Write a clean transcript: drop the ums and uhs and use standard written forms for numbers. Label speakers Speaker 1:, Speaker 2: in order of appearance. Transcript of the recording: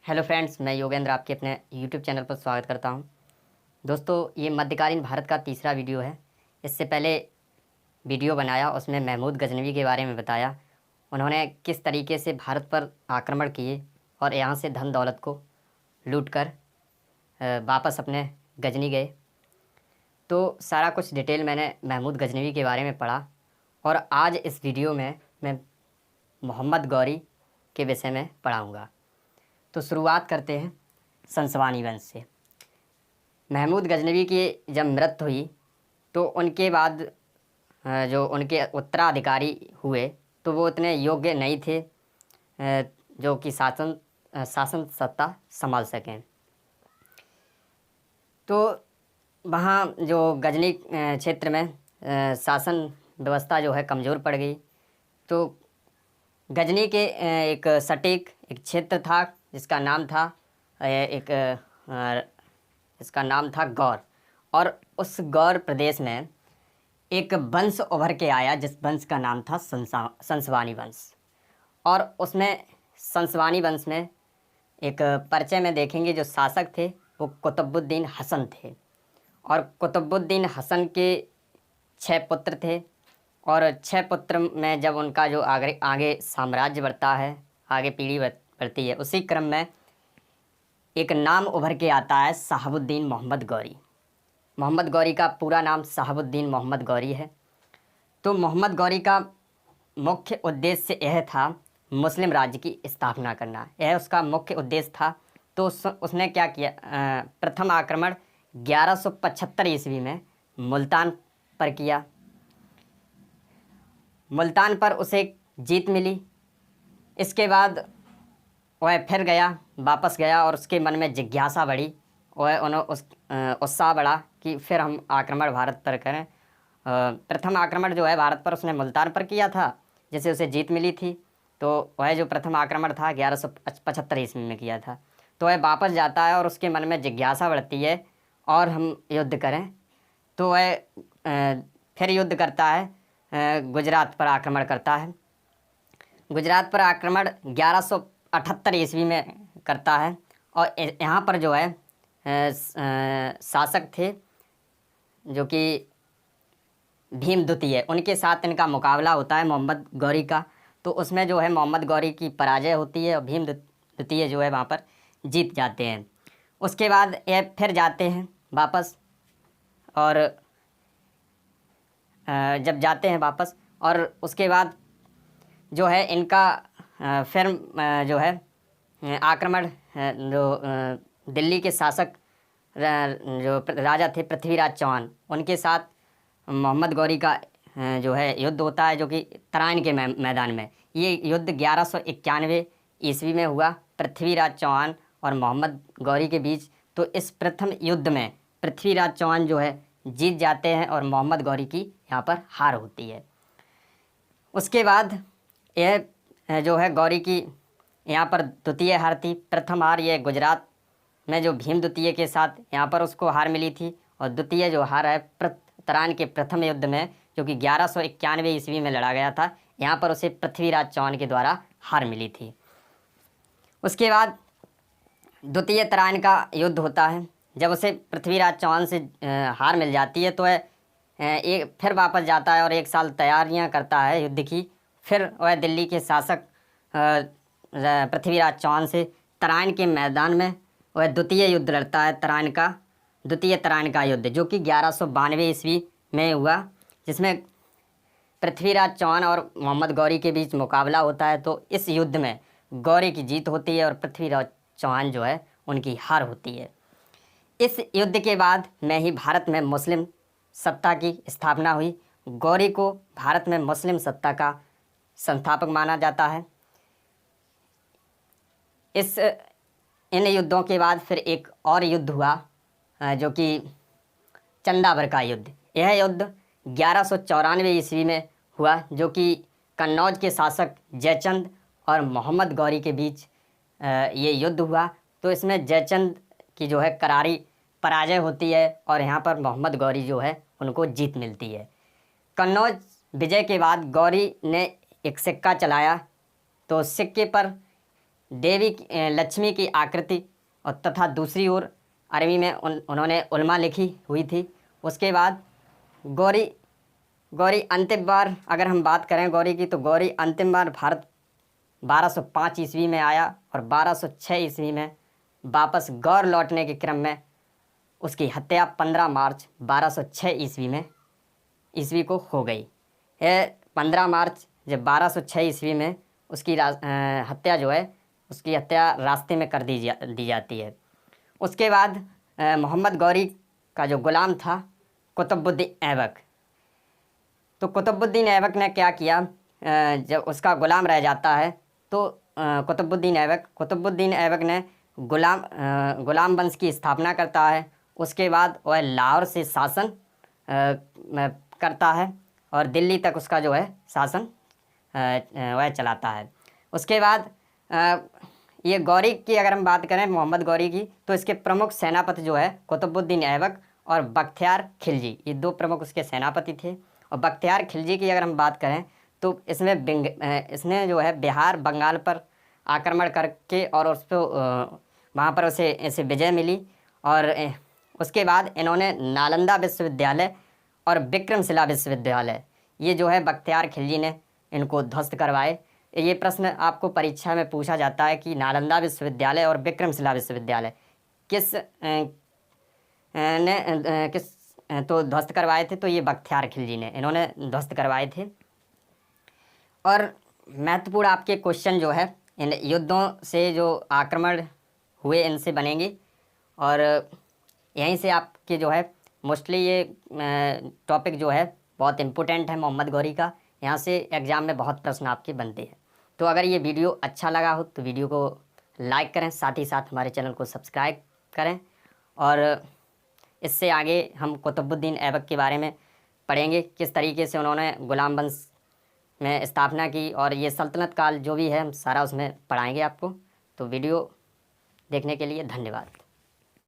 Speaker 1: Hello friends, मैं योगेंद्र आपके अपने यूट्यूब चैनल पर स्वागत करता हूं। दोस्तों, ये मध्यकालीन भारत का तीसरा वीडियो है। इससे पहले वीडियो बनाया, उसमें महमूद गजनवी के बारे में बताया। उन्होंने किस तरीके से भारत पर आक्रमण किए और यहाँ से धन दौलत को लूट कर वापस अपने गजनी गए। तो सारा कुछ डिटेल मैंने महमूद गजनवी के बारे में पढ़ा और आज इस वीडियो में मैं मोहम्मद गौरी के विषय में पढ़ाऊँगा। तो शुरुआत करते हैं संसवानी वंश से। महमूद गजनवी की जब मृत्यु हुई तो उनके बाद जो उनके उत्तराधिकारी हुए तो वो इतने योग्य नहीं थे जो कि शासन सत्ता संभाल सकें। तो वहाँ जो गजनी क्षेत्र में शासन व्यवस्था जो है कमज़ोर पड़ गई। तो गजनी के एक सटीक एक क्षेत्र था जिसका नाम था इसका नाम था गौर। और उस गौर प्रदेश में एक वंश उभर के आया जिस वंश का नाम था संसवानी वंश। और उसमें संसवानी वंश में एक परिचय में देखेंगे जो शासक थे वो कुतुबुद्दीन हसन थे। और कुतुबुद्दीन हसन के 6 पुत्र थे। और 6 पुत्र में जब उनका जो आगे साम्राज्य बढ़ता है, आगे पीढ़ी बढ़ती है, उसी क्रम में एक नाम उभर के आता है शहाबुद्दीन मोहम्मद गौरी। मोहम्मद गौरी का पूरा नाम शहाबुद्दीन मोहम्मद गौरी है। तो मोहम्मद गौरी का मुख्य उद्देश्य यह था मुस्लिम राज्य की स्थापना करना, यह उसका मुख्य उद्देश्य था। तो उसने क्या किया, प्रथम आक्रमण 1175 ईस्वी में मुल्तान पर किया। मुल्तान पर उसे जीत मिली। इसके बाद वह फिर गया, वापस गया और उसके मन में जिज्ञासा बढ़ी, वह उत्साह बढ़ा कि फिर हम आक्रमण भारत पर करें। प्रथम आक्रमण जो है भारत पर उसने मुल्तान पर किया था जिससे उसे जीत मिली थी। तो वह जो प्रथम आक्रमण था 1175 ईस्वी में किया था। तो वह वापस जाता है और उसके मन में जिज्ञासा बढ़ती है और हम युद्ध करें। तो वह फिर युद्ध करता है, गुजरात पर आक्रमण करता है। गुजरात पर आक्रमण 1178 ईस्वी में करता है। और यहाँ पर जो है शासक थे जो कि भीम द्वितीय, उनके साथ इनका मुकाबला होता है मोहम्मद गौरी का। तो उसमें जो है मोहम्मद गौरी की पराजय होती है और भीम द्वितीय जो है वहाँ पर जीत जाते हैं। उसके बाद ये फिर जाते हैं वापस। और जब जाते हैं वापस और उसके बाद जो है इनका फिर जो है आक्रमण जो दिल्ली के शासक जो राजा थे पृथ्वीराज चौहान, उनके साथ मोहम्मद गौरी का जो है युद्ध होता है जो कि तराइन के मैदान में। ये युद्ध 1191 ईस्वी में हुआ पृथ्वीराज चौहान और मोहम्मद गौरी के बीच। तो इस प्रथम युद्ध में पृथ्वीराज चौहान जो है जीत जाते हैं और मोहम्मद गौरी की यहाँ पर हार होती है। उसके बाद यह जो है गौरी की यहाँ पर द्वितीय हार थी। प्रथम हार ये गुजरात में जो भीम द्वितीय के साथ यहाँ पर उसको हार मिली थी। और द्वितीय जो हार है तराइन के प्रथम युद्ध में जो कि 1191 ईस्वी में लड़ा गया था, यहाँ पर उसे पृथ्वीराज चौहान के द्वारा हार मिली थी। उसके बाद द्वितीय तराइन का युद्ध होता है। जब उसे पृथ्वीराज चौहान से हार मिल जाती है तो वह एक फिर वापस जाता है और 1 साल तैयारियां करता है युद्ध की। फिर वह दिल्ली के शासक पृथ्वीराज चौहान से तराइन के मैदान में वह द्वितीय युद्ध लड़ता है, द्वितीय तराइन का युद्ध जो कि 1192 ईस्वी में हुआ, जिसमें पृथ्वीराज चौहान और मोहम्मद गौरी के बीच मुकाबला होता है। तो इस युद्ध में गौरी की जीत होती है और पृथ्वीराज चौहान जो है उनकी हार होती है। इस युद्ध के बाद में ही भारत में मुस्लिम सत्ता की स्थापना हुई। गौरी को भारत में मुस्लिम सत्ता का संस्थापक माना जाता है। इन युद्धों के बाद फिर एक और युद्ध हुआ जो कि चंदावर का युद्ध। यह युद्ध 1194 ईस्वी में हुआ जो कि कन्नौज के शासक जयचंद और मोहम्मद गौरी के बीच ये युद्ध हुआ। तो इसमें जयचंद की जो है करारी पराजय होती है और यहाँ पर मोहम्मद गौरी जो है उनको जीत मिलती है। कन्नौज विजय के बाद गौरी ने एक सिक्का चलाया। तो सिक्के पर देवी लक्ष्मी की आकृति और तथा दूसरी ओर अरबी में उन्होंने उल्मा लिखी हुई थी। उसके बाद गौरी अंतिम बार अगर हम बात करें गौरी की, तो गौरी अंतिम बार भारत 1205 ईस्वी में आया और 1206 ईस्वी में वापस गौर लौटने के क्रम में उसकी हत्या 15 मार्च 1206 ईस्वी को हो गई है। 15 मार्च जब 1206 ईस्वी में उसकी हत्या जो है, उसकी हत्या रास्ते में कर दी जाती है। उसके बाद मोहम्मद गौरी का जो गुलाम था कुतुबुद्दीन ऐबक, तो कुतुबुद्दीन ऐबक ने क्या किया, जब उसका गुलाम रह जाता है तो कुतुबुद्दीन ऐबक ने गुलाम वंश की स्थापना करता है। उसके बाद वह लाहौर से शासन करता है और दिल्ली तक उसका जो है शासन वह चलाता है। उसके बाद ये गौरी की अगर हम बात करें, मोहम्मद गौरी की, तो इसके प्रमुख सेनापति जो है कुतुबुद्दीन ऐबक और बख्तियार खिलजी, ये दो प्रमुख उसके सेनापति थे। और बख्तियार खिलजी की अगर हम बात करें तो इसने जो है बिहार बंगाल पर आक्रमण करके और उस पर वहाँ पर उसे विजय मिली। और उसके बाद इन्होंने नालंदा विश्वविद्यालय और विक्रमशिला विश्वविद्यालय, ये जो है बख्तियार खिलजी ने इनको ध्वस्त करवाए। ये प्रश्न आपको परीक्षा में पूछा जाता है कि नालंदा विश्वविद्यालय और विक्रमशिला विश्वविद्यालय किस तो ध्वस्त करवाए थे, तो ये बख्तियार खिलजी ने इन्होंने ध्वस्त करवाए थे। और महत्वपूर्ण आपके क्वेश्चन जो है इन युद्धों से जो आक्रमण हुए इनसे बनेंगे और यहीं से आपके जो है मोस्टली ये टॉपिक जो है बहुत इम्पोर्टेंट है मोहम्मद गौरी का, यहाँ से एग्ज़ाम में बहुत प्रश्न आपके बनते हैं। तो अगर ये वीडियो अच्छा लगा हो तो वीडियो को लाइक करें, साथ ही साथ हमारे चैनल को सब्सक्राइब करें। और इससे आगे हम कुतुबुद्दीन ऐबक के बारे में पढ़ेंगे, किस तरीके से उन्होंने गुलाम वंश में स्थापना की और ये सल्तनत काल जो भी है हम सारा उसमें पढ़ाएंगे आपको। तो वीडियो देखने के लिए धन्यवाद।